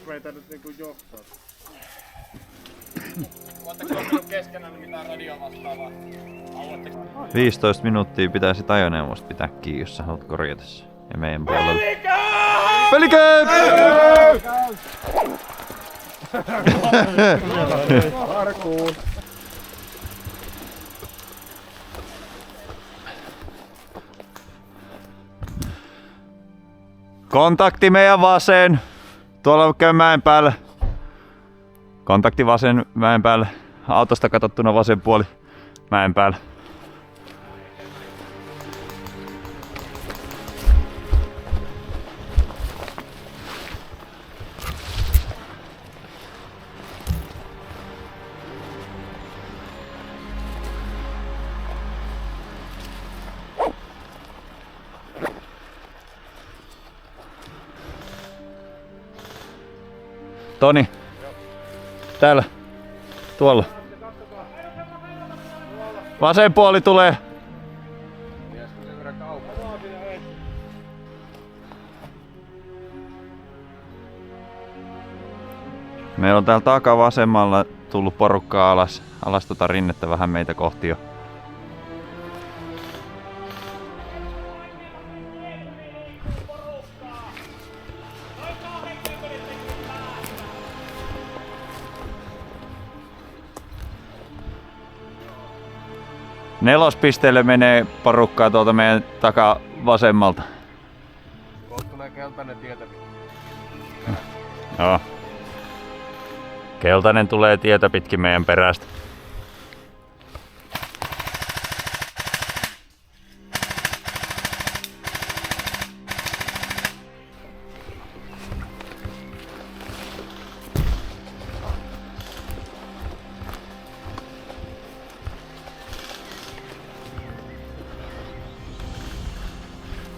Meitä nyt niinku johtaa. Oletteko ottanut keskenään mitään radiovastaavaa? 15 minuuttia pitäisi ajoneuvosta pitää kiinni, jos sä haluat korjata se. Ja meidän puolella. Pelikää! Karkuun! Kontakti meidän vasen. Tuolla käy mäen päällä. Kontakti vasen mäen päällä. Autosta katsottuna vasen puoli mäen päällä. Toni. Täällä. Tuolla. Vasen puoli tulee. Meillä on täällä takavasemmalla tullut porukkaa alas tota rinnettä vähän meitä kohti jo. Nelospisteelle menee porukkaa tuolta meidän takavasemmalta. Tuolta tulee keltainen tietä. Joo. Keltainen tulee tietä pitkin meidän perästä.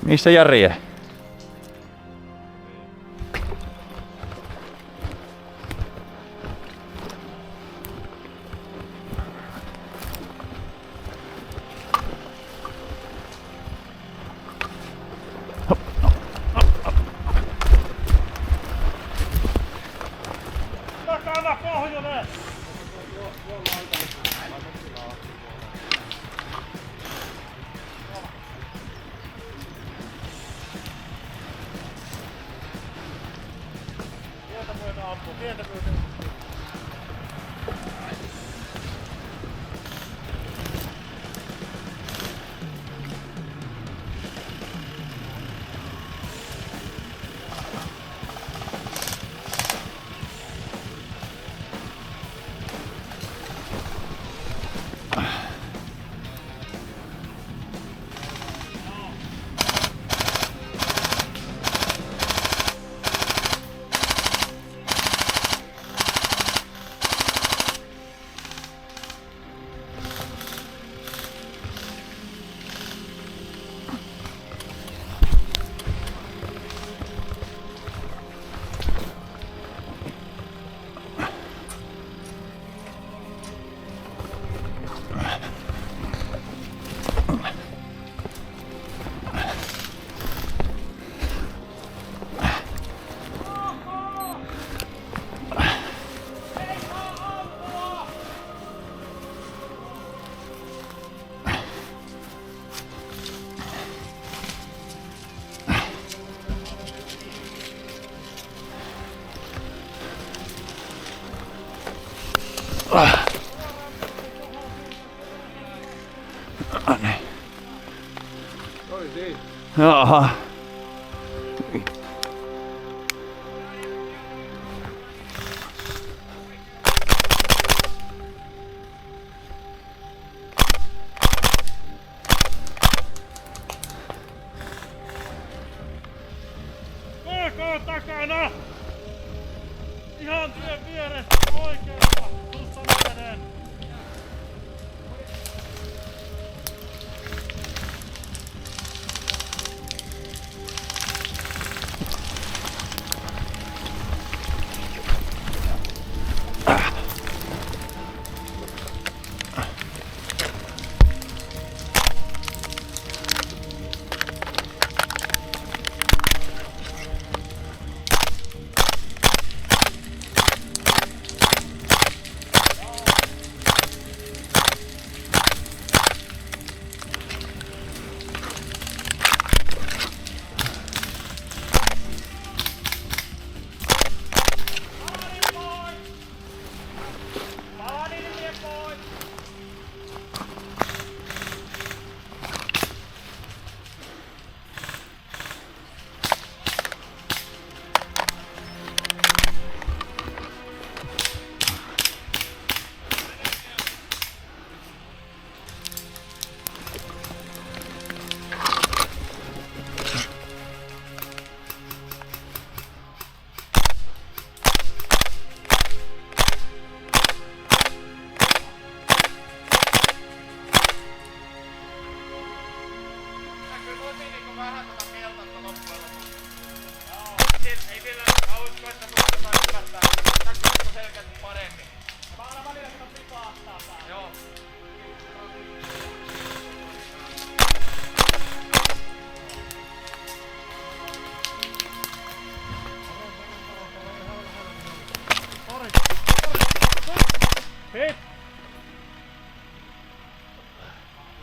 Missä Jari? Takana pohjoinen! Pientä myötä ampuu, pientä myötä. Jaha. KK takana! Ihan tien vieressä oikeassa! Tuossa viereen!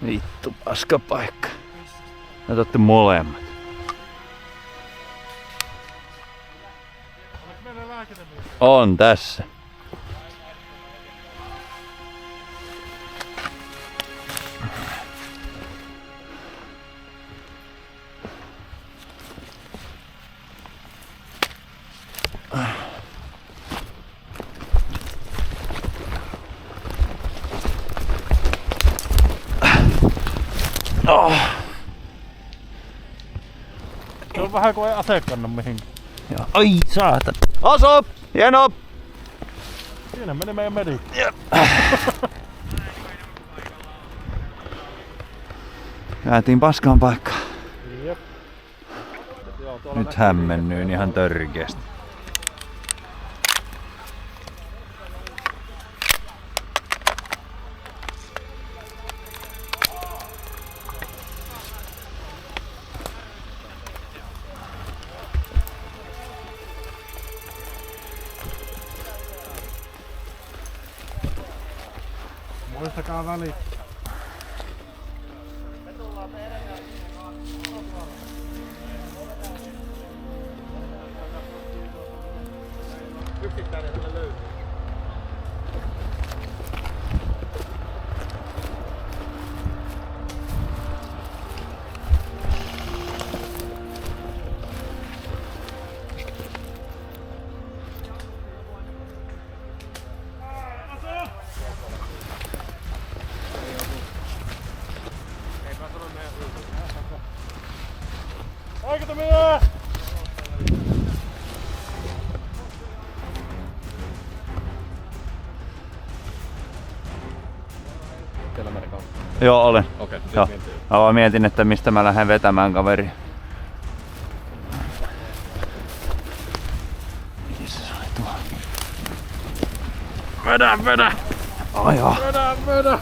Vittu paskapaikka. Otatte molemmat. Oliko meillä lääkintämies? On tässä. Oh. Se on vähän kuin ei ase kanna mihinkään. Ja, ai saatan. Aso! Hieno! Siinä meni meidän medi. Jäätiin paskaan paikkaan. Jep. Joo, tuolla Nyt hämmennyin ihan törkeästi. Muistakaa välittää. Yksittäinen tälle löytyy. Lääkintämies! Siellä meni kautta. Joo, olen. Okei, Joo. Mä vaan mietin, että mistä mä lähden vetämään kaveri. Missä se oli tuo? Vedä! Oh, joo. Vedä!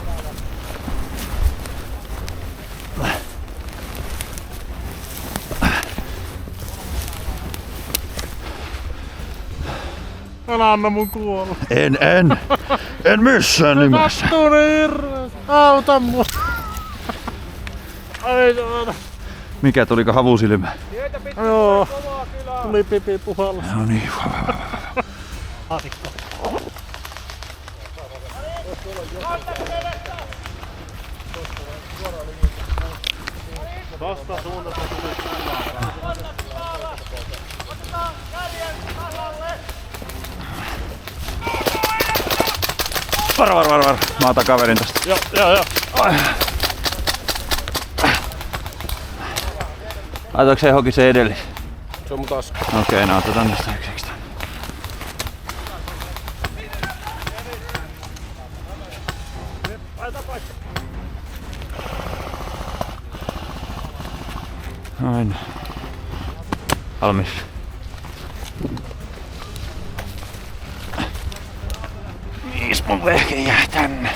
Älä anna mun kuolla. En missään nimessä. Sattuu niin hirveästi. Auta mua. Ai saada. Mikä tuliko havusilmä? Joo. Tuli pipi puhalla. No niin. Haatikko. Tosta suunnasta tuli Varo. Mä otan kaverin tosta. Joo. Laitoinko se johonkin se edellis? Se on mun taas. Okei, no otetaan tästä yksi. Noin. Valmis. Miis mun vehke jää tänne?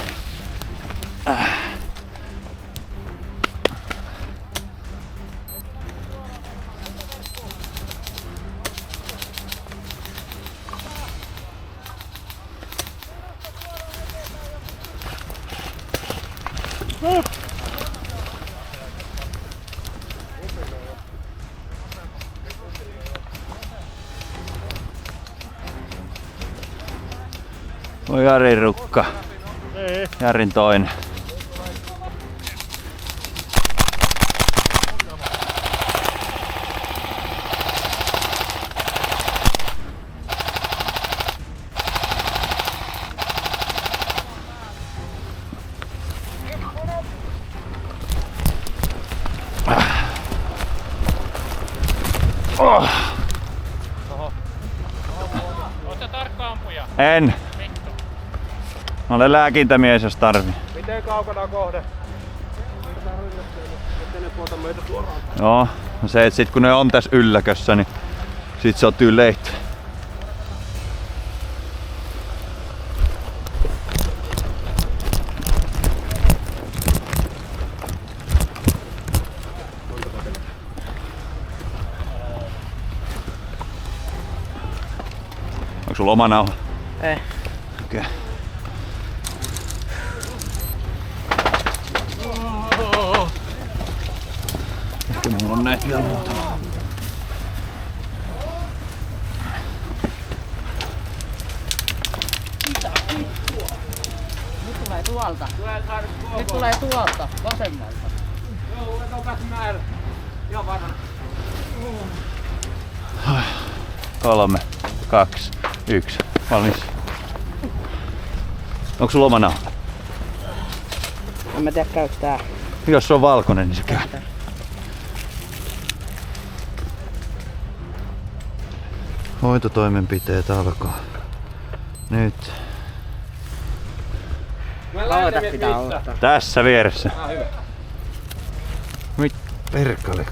Oi Jarin rukka. Ei. Jarin toinen. Oh. Ootte tarkka ampuja. En. Mä olen lääkintämies jos tarvii. Miten kaukana kohde? Ettei ne tuota meitä suoraan. Joo, no se et sit kun ne on tässä ylläkössä, niin sit se on too late. Onko sulla oma nauha? Ei. Okei. on näitä vielä muutama. Nyt tulee tuolta. Nyt tulee tuolta, vasemmalta. Joo, otas määrä. Ihan vanha. 3, 2, 1. Valmis. Onko sulla oma nauha? En mä tiedä käykö tää. Jos se on valkoinen, niin se käy. Hoitotoimenpiteet alkaa. Nyt. Kauan tässä pitää olla. Tässä vieressä. Hyvä. Mit perkale.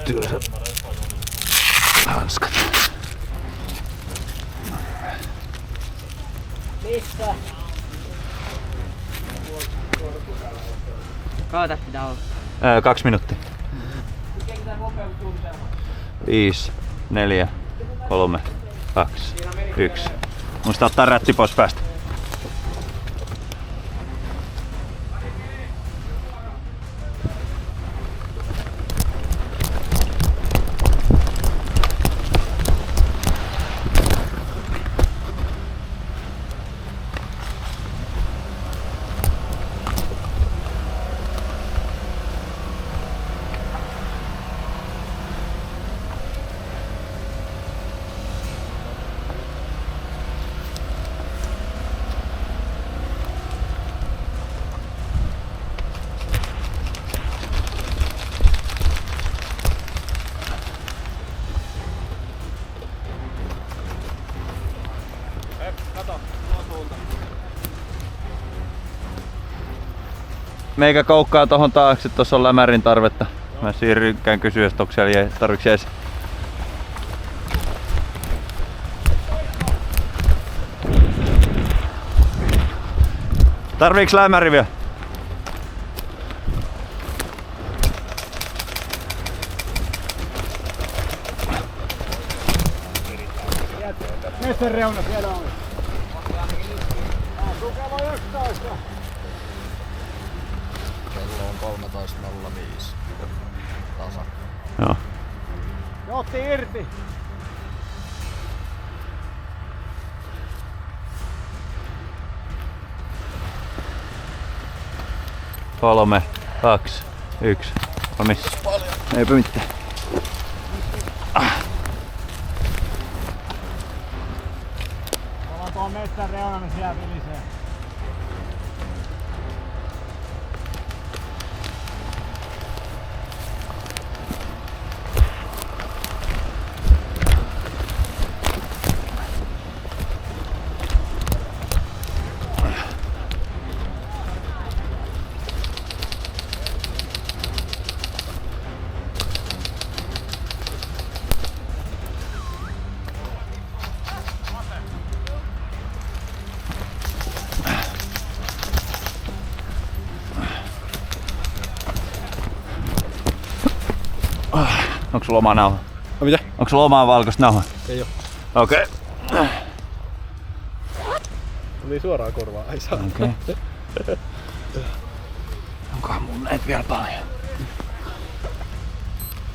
Tylsä. Hanskat. Missä? Kauan tässä pitää olla. 2 minuuttia. 5, 4, 3, 2, 1. Muista ottaa rätti pois päästä. Meikä koukkaa tohon taakse, tossa on lämärin tarvetta. Mä siirrynkään kysyä, että onko siellä tarviks ees. Tarviiks lämäri vielä? Metsän reuna siellä on. Tukeva 11. Kello on 13.05. Tasa. Joo. Otti irti. Kolme, 2, 1. Valmis. Eipä mitään. Ollaan tuolla metsän reuna, niin siellä vilisee. Onko sulla omaa nauhaa? No mitä? Onko sulla omaa valkoista nauhaa? Ei oo. Okei. Tuli suoraan korvaan, ei saa. Okei. Onkohan mun näitä vielä paljon?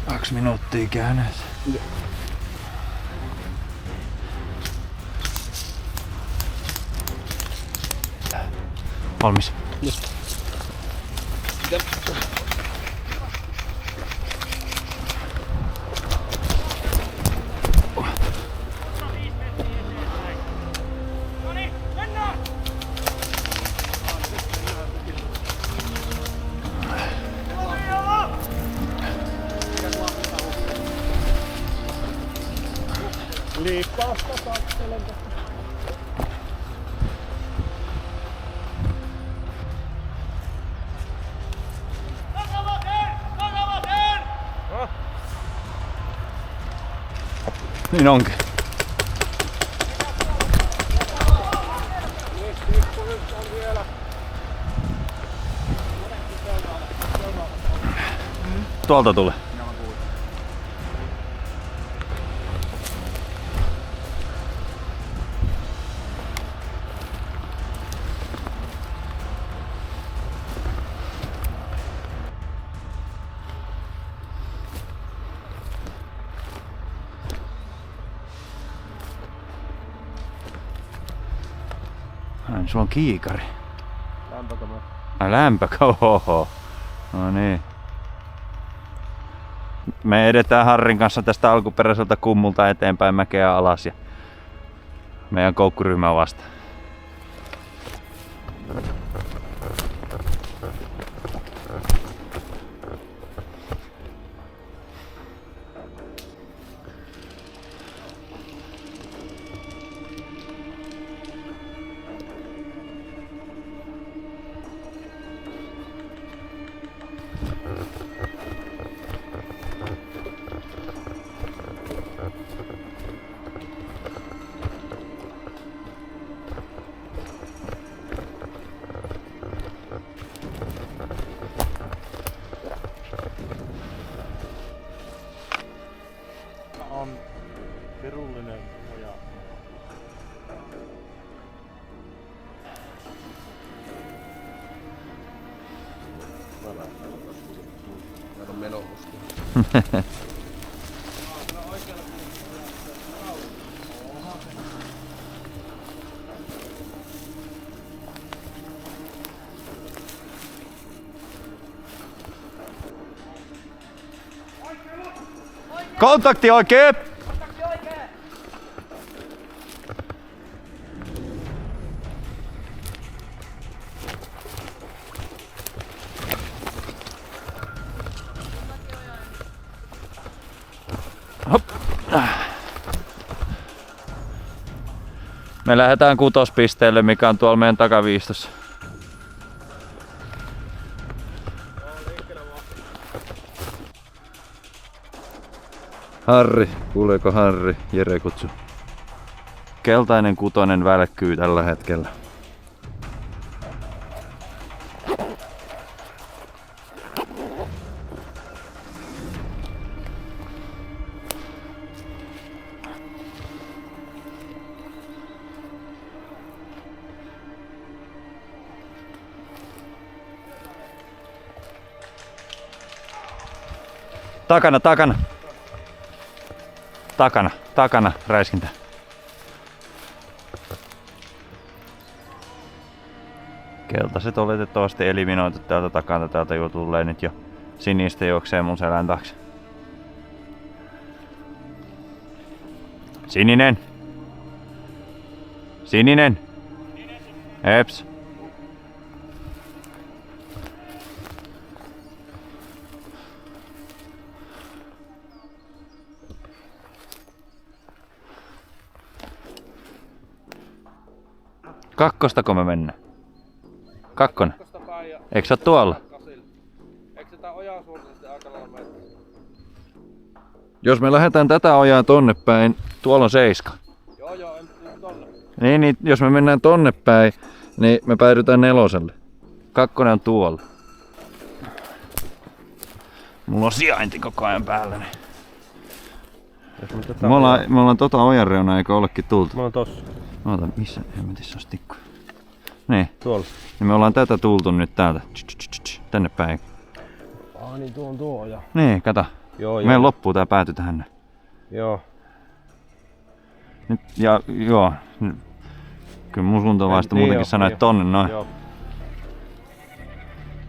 2 minuuttia käyneessä. Valmis. Liippausta katselen. Niin onkin. Tuolta tulee. Ai, sulla on kiikari. Lämpökamera. Ai lämpökoho. No niin. Me edetään Harrin kanssa tästä alkuperäiseltä kummulta eteenpäin mäkeä alas ja meidän koukkuryhmä vastaan. On pirullinen oja. Meillä on menomusta. Kontakti oikein! Hop. Me lähdetään kutospisteelle, mikä on tuolla meidän takaviistossa. Harri, kuuleeko Harri? Jere kutsu. Keltainen kutonen välkkyy tällä hetkellä. Takana, räiskintä. Keltaiset oletettavasti eliminoitu täältä takaa, täältä jo tulee nyt jo sinistä juoksee mun selän taakse. Sininen! Sininen! Eps! Kakkostako me mennään? Kakkonen? Eikö sä oo tuolla? Eikö sitä ojaa suunnilleen aika lailla mennä? Jos me lähdetään tätä ojaa tonne päin, tuolla on 7. Joo, en tolle. Niin, jos me mennään tonne päin, niin me päädytään 4. 2 on tuolla. Mulla on sijainti koko ajan päällä. Niin. Me ollaan tota ojan reunaa, eikö olekin tultu? Mä oon tossa. Oota, missä hemmetissä on tikku? Niin. Tuolla. Ja me ollaan tätä tultu nyt täältä. Tänne päin. Niin tuo on tuo oja. Niin, kato. Joo. Meidän loppuu tää pääty tähän. Joo. Nyt, ja joo. Kyllä mun suuntavaisto muutenkin sanoi, että tonne noin. Joo.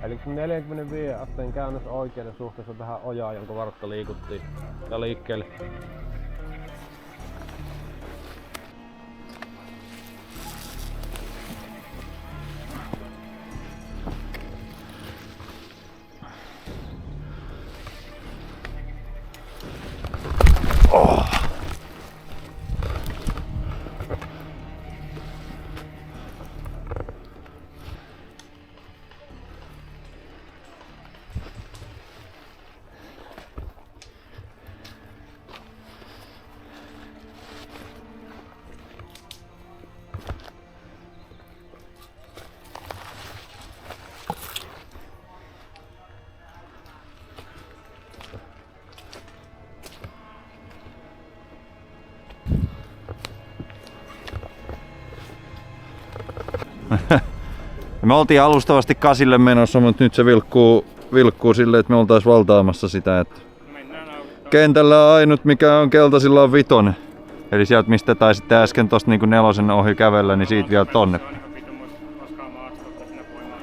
Eli 45 asteen käännös oikealle suhteessa tähän ojaan, jonka vartta liikuttiin ja liikkeelle. Me oltiin alustavasti 8 menossa, mutta nyt se vilkkuu silleen, että me oltais valtaamassa sitä. Että kentällä ainut mikä on keltaisilla on 5. Eli sieltä mistä taisitte äsken tosta niinku 4 ohi kävellä, niin siitä vielä tonne. vastautta sinne voimaan.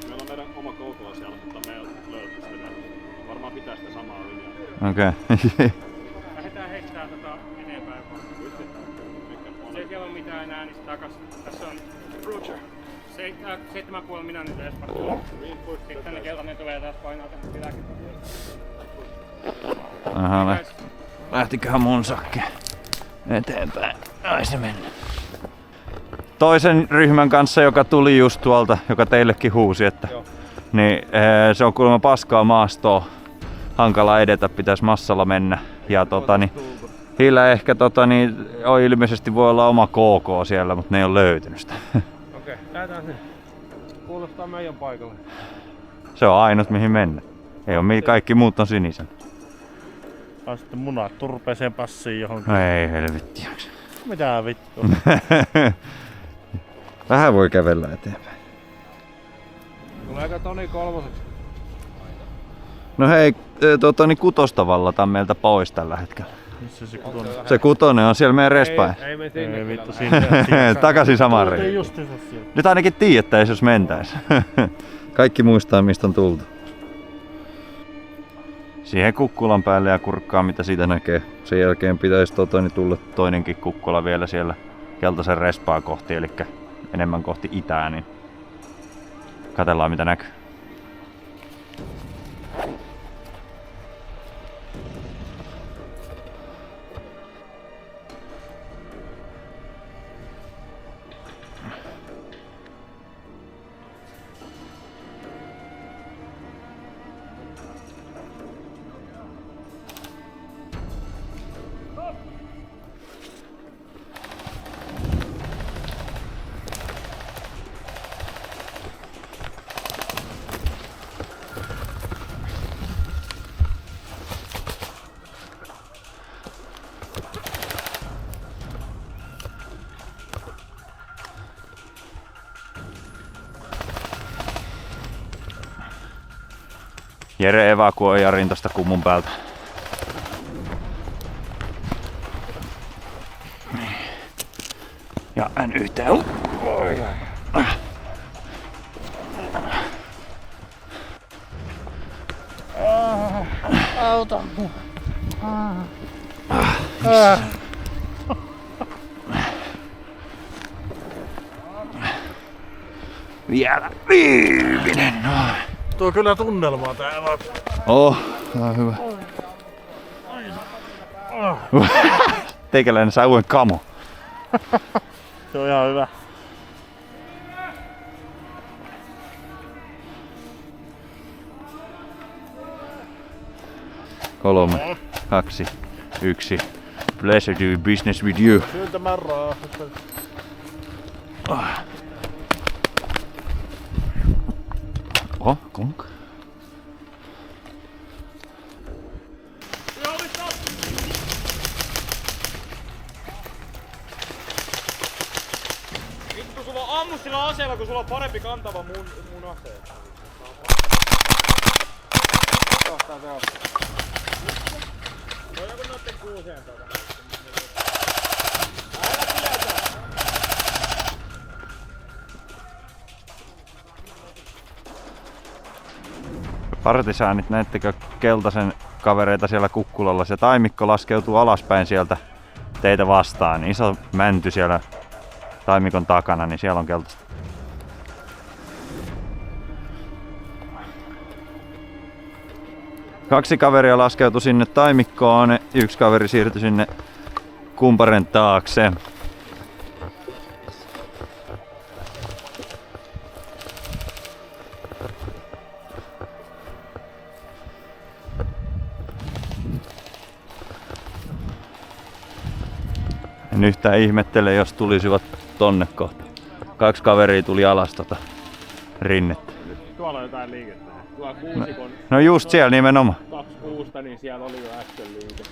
Meillä on meidän oma koukula siellä, mutta me ei löydetty sitä. Varmaan pitää sitä samaa linjaa. Okei. Lähdetään heittää eteenpäin. Se siellä on mitään enää, niin takas. Tässä on Roger. 7,5 minä nyt edes pakko. Sitten tänne keltainen tulee taas painaa tähän pitäkin. Aha, lähtiköhän mun sakke eteenpäin. Ai se mennä. Toisen ryhmän kanssa, joka tuli just tuolta, joka teillekin huusi, että niin, se on kuulemma paskaa maastoa. Hankala edetä, pitäisi massalla mennä. Ja Hillä ehkä on ilmeisesti voi olla oma KK siellä, mutta ne ei ole löytynyt sitä. Okei, lähdetään sinne. Kuulostaa meidän paikalle. Se on ainut mihin mennä. Ei ole kaikki muut on sinisen. Sitten munat turpeeseen passiin johonkin. No ei helvetti. Mitä vittu? Vähän voi kävellä eteenpäin. Tuleeko Toni kolmoseksi? No hei, kutosta vallataan meiltä pois tällä hetkellä. Missä se kutonen? Se kutonen on siellä meidän respain. Ei me sinne. Ei vittu sinne. Takaisin samaan Ei reihin. justiinsa siellä. Nyt ainakin tiedättäis jos mentäis. Kaikki muistaa mistä on tultu. Siihen kukkulan päälle ja kurkkaa mitä siitä näkee. Sen jälkeen pitäisi tulla toinenkin kukkula vielä siellä keltaisen respaa kohti, eli enemmän kohti itää, niin katsellaan mitä näkyy. Jere evakuoi Jarin tosta kummun päältä. Ja NYT. Auta. Vielä viimeinen. Tuo kyllä tunnelmaa täällä. Tää on hyvä. Teikäläinen sai uuden kamo. Se on ihan hyvä. Kolme, 2, 1. Pleasure doing business with you. Syyntä märraa. Oho, konk. Vittu, sulla on ammu sillä aseella, kun sulla on parempi kantava mun aseen. Kohtaa se on. Se on joku noitten kuuseen takana. Partisaanit, näettekö keltaisen kavereita siellä kukkulalla? Se taimikko laskeutuu alaspäin sieltä teitä vastaan. Iso mänty siellä taimikon takana, niin siellä on keltaista. Kaksi kaveria laskeutui sinne taimikkoon, yksi kaveri siirtyi sinne kumparen taakse. En yhtään ihmettele, jos tulisivat tonne kohta. Kaksi kaveria tuli alas rinnettä. Tuolla on jotain liikettä. Tuolla kuusikon No just siellä nimenomaan. 2 kuusta, niin siellä oli jo äsken liike.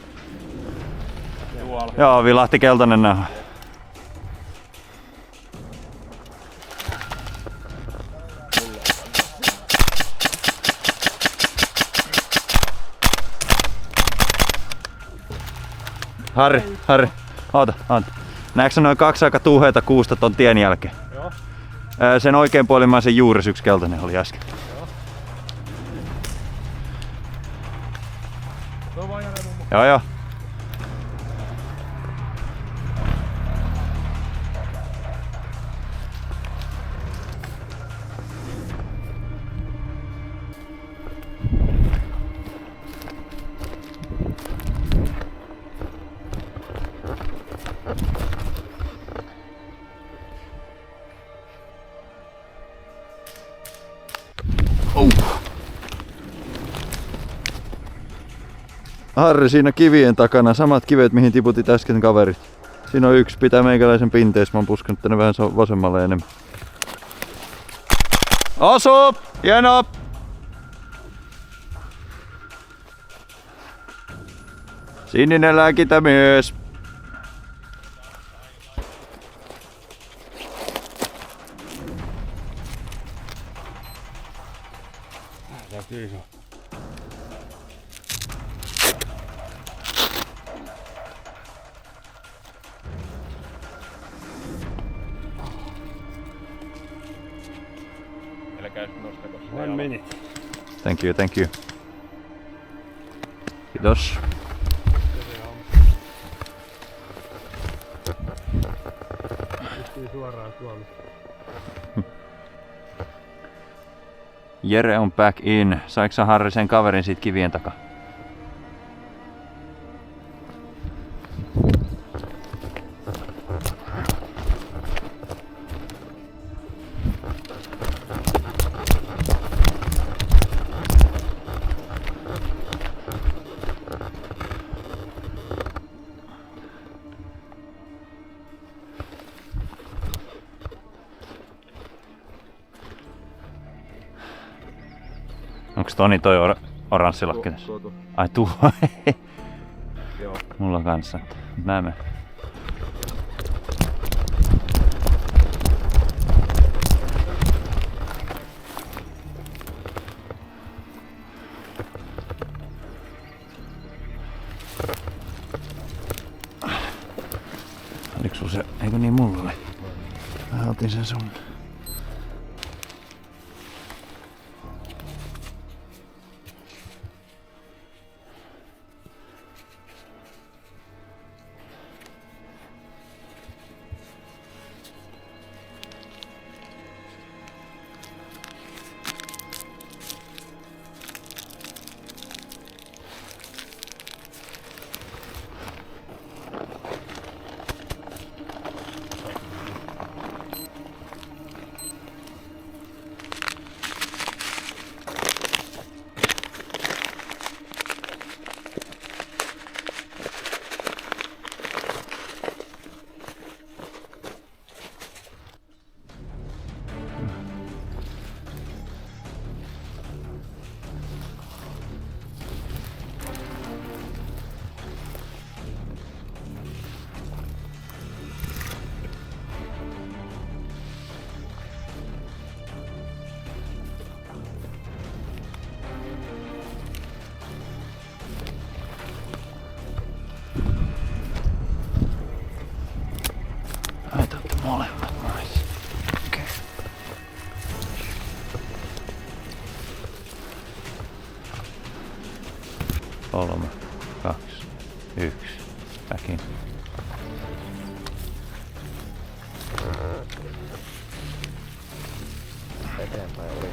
Tuolla. Joo, vilahti keltainen naha. Harri, oota. Näetkö noin 2 aika tuuheita kuusta ton tien jälkeen? Joo. Sen oikeanpuolimmaisen juures yksi keltainen oli äsken. Joo joo. Harri siinä kivien takana, samat kivet mihin tiputit äsken kaverit. Siinä on yksi, pitää meikäläisen pinteessä, mä oon puskenut tänne vähän vasemmalle enemmän. Osu! Hieno! Sininen lääkintä myös. One minute. Thank you, thank you. Kiitos. Pystyy suoraan tuolla. Jere on back in. Saiko sä Harri sen kaverin siitä kivien takaa? Onks Toni toi oranssi lakki tässä? Ai tuo. Joo. Mulla kanssa. Näemme. Oliko sulla se? Eikö niin mulla oli? Mä otin sen sun. Molemmat nois. Okei. Kolme, 2, 1. Back in. Eteenpäin oli.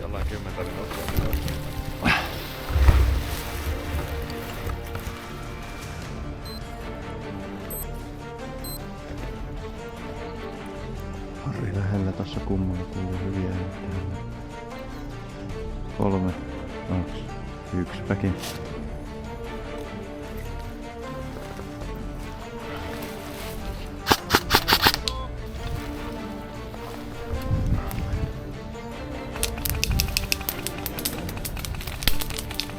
Jollain 10 minuuttia. Harri lähellä tossa kummalla kuuluu hyviä ääniä. 3, 2, 1. Back in.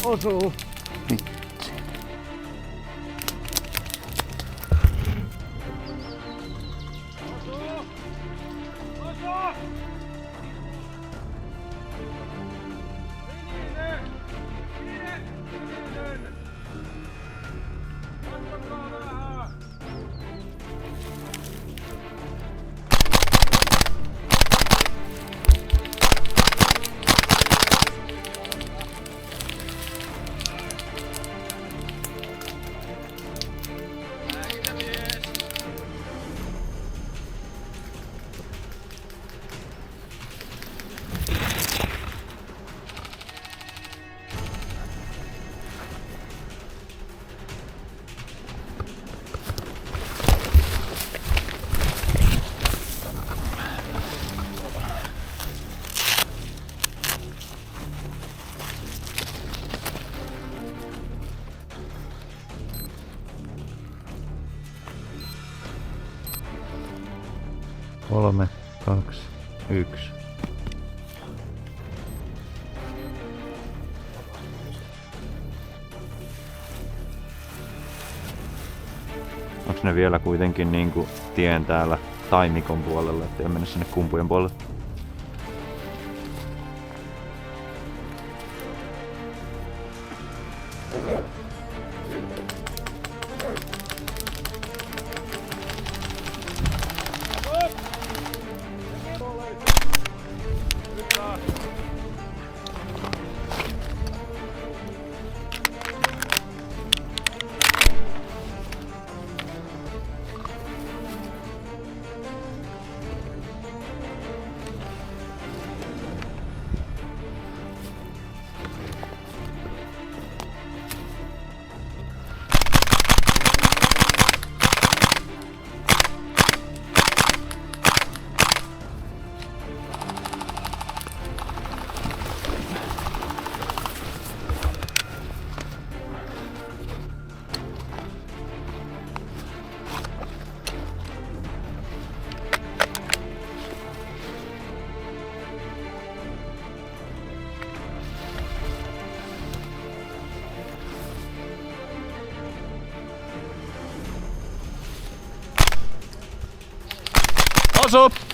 Osuu. 3, 2, 1. Onks ne vielä kuitenkin niinku tien täällä taimikon puolella, ettei mennä sinne kumpujen puolelle? Osu!